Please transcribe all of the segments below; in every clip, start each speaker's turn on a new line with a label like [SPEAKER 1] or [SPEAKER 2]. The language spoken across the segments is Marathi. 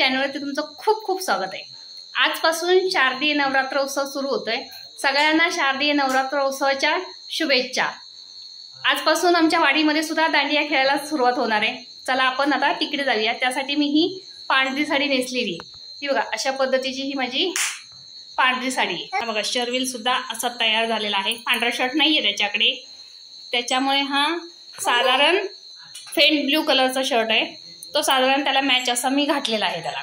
[SPEAKER 1] चॅनलवरती तुमचं खूप खूप स्वागत आहे। आजपासून शारदीय नवरात्र उत्सव सुरू होतोय। सगळ्यांना शारदीय नवरात्र उत्सवाच्या शुभेच्छा। आजपासून आमच्या वाडीमध्ये सुद्धा दांडिया खेळायला सुरुवात होणार आहे। चला आपण आता तिकडे जाऊया। त्यासाठी मी ही पांढरी साडी नेसलेली आहे। ही बघा, अशा पद्धतीची ही माझी पांढरी साडी आहे। बघा, शर्विल सुद्धा असा तयार झालेला आहे। पांढरा शर्ट नाहीये त्याच्याकडे, त्याच्यामुळे हा साधारण फेंट ब्ल्यू कलरचा शर्ट आहे। तो साधारण त्याला मॅच असा मी घातलेला आहे त्याला।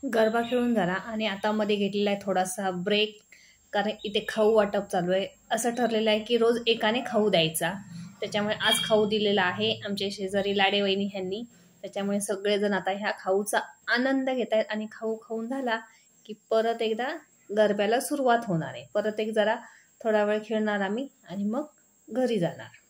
[SPEAKER 1] गरबा खेळून झाला आणि आता मध्ये घेतलेला आहे थोडासा ब्रेक, कारण इथे खाऊ वाटप चालू आहे। असं ठरलेलं आहे की रोज एकाने खाऊ द्यायचा, त्याच्यामुळे आज खाऊ दिलेला आहे आमचे शेजारी लाडे वहिनी ह्यांनी। त्याच्यामुळे सगळेजण आता ह्या खाऊचा आनंद घेत आहेत आणि खाऊ खाऊन झाला की परत एकदा गरब्याला सुरुवात होणार आहे। परत एक जरा थोडा वेळ खेळणार आम्ही आणि मग घरी जाणार।